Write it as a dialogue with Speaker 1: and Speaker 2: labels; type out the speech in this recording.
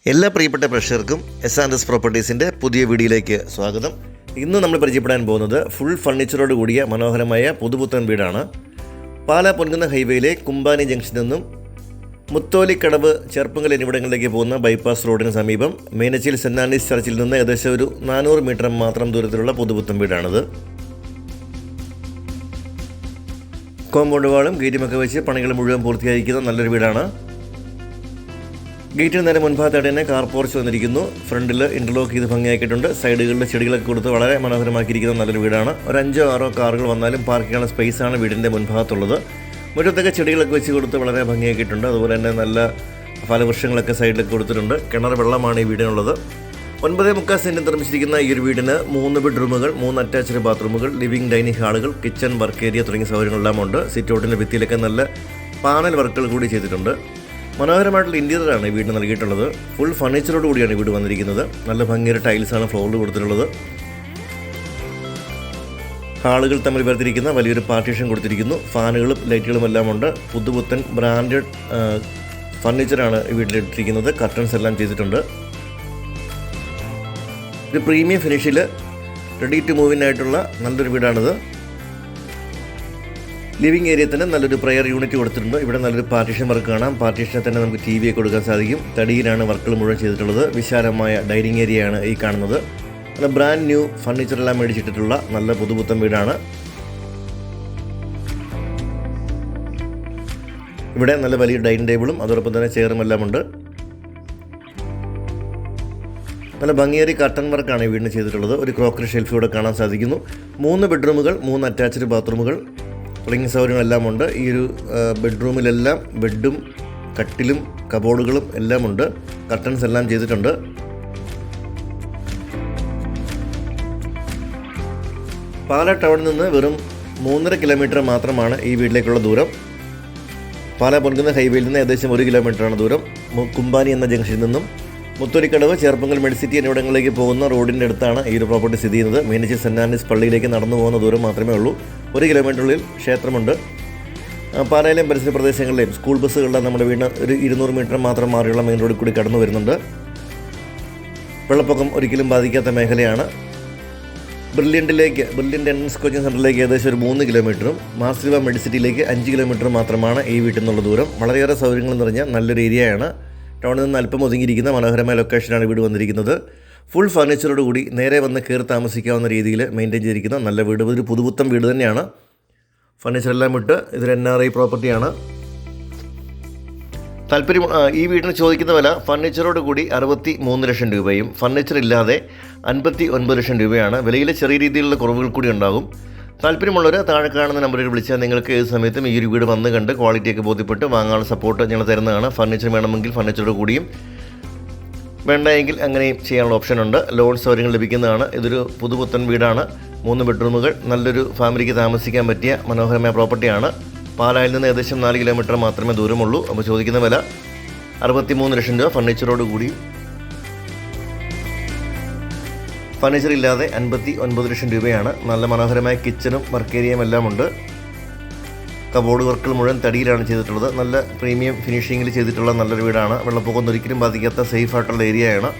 Speaker 1: എല്ലാ പ്രിയപ്പെട്ട പ്രേക്ഷകർക്കും എസ് പ്രോപ്പർട്ടീസിൻ്റെ പുതിയ വീഡിയോയിലേക്ക് സ്വാഗതം. ഇന്ന് നമ്മൾ പരിചയപ്പെടാൻ പോകുന്നത് ഫുൾ ഫർണിച്ചറോട് കൂടിയ മനോഹരമായ പുതുപുത്തൻ വീടാണ്. പാലാ പൊൻകുന്ന ഹൈവേയിലെ കുമ്പാനി ജംഗ്ഷനിൽ നിന്നും മുത്തോലിക്കടവ് ചെർപ്പുങ്കൽ എന്നിവിടങ്ങളിലേക്ക് പോകുന്ന ബൈപ്പാസ് റോഡിന് സമീപം മീനച്ചിൽ സെൻറ് ആൻഡ്രീസ് ചർച്ചിൽ നിന്ന് ഏകദേശം ഒരു 400 മീറ്റർ മാത്രം ദൂരത്തിലുള്ള പുതുപുത്തൻ വീടാണിത്. കോമ്പൗണ്ട് വാളും ഗേറ്റുമൊക്കെ വെച്ച് പണികൾ മുഴുവൻ പൂർത്തിയായിരിക്കുന്ന നല്ലൊരു വീടാണ്. ഗേറ്റിന് നേരെ മുൻഭാഗത്തായിട്ട് തന്നെ കാർ പോർച്ച് വന്നിരിക്കുന്നു. ഫ്രണ്ടിൽ ഇൻ്റർലോക്ക് ചെയ്ത് ഭംഗിയാക്കിയിട്ടുണ്ട്. സൈഡുകളിൽ ചെടികളൊക്കെ കൊടുത്ത് വളരെ മനോഹരമാക്കിയിരിക്കുന്ന നല്ലൊരു വീടാണ്. ഒരു 5-6 കാറുകൾ വന്നാലും പാർക്ക് ചെയ്യാനുള്ള സ്പേസാണ് വീടിൻ്റെ മുൻഭാഗത്തുള്ളത്. മുറ്റത്തൊക്കെ ചെടികളൊക്കെ വെച്ച് കൊടുത്ത് വളരെ ഭംഗിയാക്കിയിട്ടുണ്ട്. അതുപോലെ തന്നെ നല്ല ഫലവൃക്ഷങ്ങളൊക്കെ സൈഡിലൊക്കെ കൊടുത്തിട്ടുണ്ട്. കിണർ വെള്ളമാണ് ഈ വീടിനുള്ളത്. 9.25 സെൻറ്റ് നിർമ്മിച്ചിരിക്കുന്ന ഈ ഒരു വീടിന് 3 ബെഡ്റൂമുകൾ, 3 അറ്റാച്ച്ഡ് ബാത്റൂമുകൾ, ലിവിംഗ് ഡൈനിങ് ഹാളുകൾ, കിച്ചൺ, വർക്ക് ഏരിയ തുടങ്ങിയ സൗകര്യങ്ങളെല്ലാം ഉണ്ട്. സിറ്റ് ഔട്ടിൻ്റെ ഭിത്തിയിലൊക്കെ നല്ല പാനൽ വർക്കുകൾ കൂടി ചെയ്തിട്ടുണ്ട്. മനോഹരമായിട്ടുള്ള ഇൻറ്റീരിയറാണ് ഈ വീടിന് നൽകിയിട്ടുള്ളത്. ഫുൾ ഫർണിച്ചറോട് കൂടിയാണ് വീട് വന്നിരിക്കുന്നത്. നല്ല ഭംഗിയുടെ ടൈൽസാണ് ഫ്ലോറിൽ കൊടുത്തിട്ടുള്ളത്. ഹാളുകൾ തമ്മിൽ വേർതിരിക്കുന്ന വലിയൊരു പാർട്ടീഷൻ കൊടുത്തിരിക്കുന്നു. ഫാനുകളും ലൈറ്റുകളും എല്ലാം ഉണ്ട്. പുതുപുത്തൻ ബ്രാൻഡഡ് ഫർണിച്ചറാണ് ഈ വീട്ടിലിട്ടിരിക്കുന്നത്. കർട്ടൻസ് എല്ലാം ചെയ്തിട്ടുണ്ട്. ഒരു പ്രീമിയം ഫിനിഷിൽ റെഡി ടു മൂവ് ഇൻ ആയിട്ടുള്ള നല്ലൊരു വീടാണിത്. ലിവിംഗ് ഏരിയ തന്നെ നല്ലൊരു പ്രയർ യൂണിറ്റ് കൊടുത്തിട്ടുണ്ട്. ഇവിടെ നല്ലൊരു പാർട്ടീഷൻ വർക്ക് കാണാം. പാർട്ടീഷനിൽ തന്നെ നമുക്ക് TV ഒക്കെ കൊടുക്കാൻ സാധിക്കും. തടിയിലാണ് വർക്കുകൾ മുഴുവൻ ചെയ്തിട്ടുള്ളത്. വിശാലമായ ഡൈനിങ് ഏരിയയാണ് ഈ കാണുന്നത്. നല്ല ബ്രാൻഡ് ന്യൂ ഫർണിച്ചറെല്ലാം മേടിച്ചിട്ടിട്ടുള്ള നല്ല പുതുപുത്തൻ വീടാണ്. ഇവിടെ നല്ല വലിയ ഡൈനിങ് ടേബിളും അതോടൊപ്പം തന്നെ ചെയറും എല്ലാം ഉണ്ട്. നല്ല ഭംഗിയേറിയ കർട്ടൻ വർക്കാണ് ഈ വീടിന് ചെയ്തിട്ടുള്ളത്. ഒരു ക്രോക്കറി ഷെൽഫ് ഇവിടെ കാണാൻ സാധിക്കുന്നു. 3 ബെഡ്റൂമുകൾ, 3 അറ്റാച്ച്ഡ് ബാത്റൂമുകൾ തുടങ്ങിയ സൗകര്യങ്ങളെല്ലാം ഉണ്ട്. ഈ ഒരു ബെഡ്റൂമിലെല്ലാം ബെഡും കട്ടിലും കബോർഡുകളും എല്ലാം ഉണ്ട്. കർട്ടൻസ് എല്ലാം ചെയ്തിട്ടുണ്ട്. പാലാ ടൗണിൽ നിന്ന് വെറും 3.5 കിലോമീറ്റർ മാത്രമാണ് ഈ വീട്ടിലേക്കുള്ള ദൂരം. പാലാ പൊൻകുന്ന ഹൈവേയിൽ നിന്ന് ഏകദേശം 1 കിലോമീറ്ററാണ് ദൂരം. കുമ്പാനി എന്ന ജംഗ്ഷനിൽ നിന്നും മുത്തോലിക്കടവ്, ചെർപ്പുങ്കൽ, മെഡിസിറ്റി എന്നിവിടങ്ങളിലേക്ക് പോകുന്ന റോഡിൻ്റെ അടുത്താണ് ഈ ഒരു പ്രോപ്പർട്ടി സ്ഥിതി ചെയ്യുന്നത്. മീനച്ചിൽ സെൻറ് ആൻഡ്രീസ് പള്ളിയിലേക്ക് നടന്നു പോകുന്ന ദൂരം മാത്രമേ ഉള്ളൂ. 1 കിലോമീറ്ററിനുള്ളിൽ ക്ഷേത്രമുണ്ട്. പാലായിലെയും പരിസര പ്രദേശങ്ങളിലെയും സ്കൂൾ ബസ്സുകളുടെ നമ്മുടെ വീടിന് ഒരു 200 മീറ്റർ മാത്രം മാറിയുള്ള മെയിൻ റോഡിൽ കൂടി കടന്നു വരുന്നുണ്ട്. വെള്ളപ്പൊക്കം ഒരിക്കലും ബാധിക്കാത്ത മേഖലയാണ്. ബ്രില്യൻ്റ് എൻട്രൻസ് കോച്ചിങ് സെൻ്ററിലേക്ക് ഏകദേശം ഒരു 3 കിലോമീറ്ററും മാർസിവ മെഡിസിറ്റിയിലേക്ക് 5 കിലോമീറ്റർ മാത്രമാണ് ഈ വീട്ടിൽ നിന്നുള്ള ദൂരം. വളരെയേറെ സൗകര്യങ്ങൾ നിറഞ്ഞ നല്ലൊരു ഏരിയയാണ്. ടൗണിൽ നിന്ന് അല്പം ഒതുങ്ങിയിരിക്കുന്ന മനോഹരമായ ലൊക്കേഷനാണ് വീട് വന്നിരിക്കുന്നത്. ഫുൾ ഫർണിച്ചറോട് കൂടി നേരെ വന്ന് കയറി താമസിക്കാവുന്ന രീതിയിൽ മെയിൻറ്റെയിൻ ചെയ്തിരിക്കുന്ന നല്ല വീട്. ഒരു പുതുപുത്തൻ വീട് തന്നെയാണ്. ഫർണിച്ചറെല്ലാം വിട്ട് ഇതൊരു NRI പ്രോപ്പർട്ടിയാണ്. താല്പര്യം ഈ വീടിന് ചോദിക്കുന്ന വില ഫർണിച്ചറോട് കൂടി 63 ലക്ഷം രൂപയും ഫർണിച്ചർ ഇല്ലാതെ 59 ലക്ഷം രൂപയാണ്. വിലയിൽ ചെറിയ രീതിയിലുള്ള കുറവുകൾ കൂടി ഉണ്ടാകും. താല്പര്യമുള്ളവർ താഴെ കാണുന്ന നമ്പറിൽ വിളിച്ചാൽ നിങ്ങൾക്ക് ഏത് സമയത്തും ഈ ഒരു വീട് വന്ന് കണ്ട് ക്വാളിറ്റിയൊക്കെ ബോധ്യപ്പെട്ട് വാങ്ങാനുള്ള സപ്പോർട്ട് ഞങ്ങൾ തരുന്നതാണ്. ഫർണിച്ചർ വേണമെങ്കിൽ ഫർണിച്ചറോട് കൂടിയും, വേണ്ടെങ്കിൽ അങ്ങനെയും ചെയ്യാനുള്ള ഓപ്ഷനുണ്ട്. ലോൺ സൗകര്യങ്ങൾ ലഭിക്കുന്നതാണ്. ഇതൊരു പുതുപുത്തൻ വീടാണ്. 3 ബെഡ്റൂമുകൾ, നല്ലൊരു ഫാമിലിക്ക് താമസിക്കാൻ പറ്റിയ മനോഹരമായ പ്രോപ്പർട്ടിയാണ്. പാലായിൽ നിന്ന് ഏകദേശം 4 കിലോമീറ്റർ മാത്രമേ ദൂരമുള്ളൂ. അപ്പോൾ ചോദിക്കുന്ന വില 63 ലക്ഷം രൂപ ഫർണിച്ചറോട് കൂടി. ഫർണിച്ചർ ഇല്ലാതെ 59 ലക്ഷം രൂപയാണ്. നല്ല മനോഹരമായ കിച്ചണും വർക്ക് ഏരിയയും എല്ലാം ഉണ്ട്. കബോർഡ് വർക്കുകൾ മുഴുവൻ തടിയിലാണ് ചെയ്തിട്ടുള്ളത്. നല്ല പ്രീമിയം ഫിനിഷിങ്ങിൽ ചെയ്തിട്ടുള്ള നല്ലൊരു വീടാണ്. വെള്ളപ്പൊക്കം ഒരിക്കലും ബാധിക്കാത്ത സേഫ് ആയിട്ടുള്ള ഏരിയയാണ്.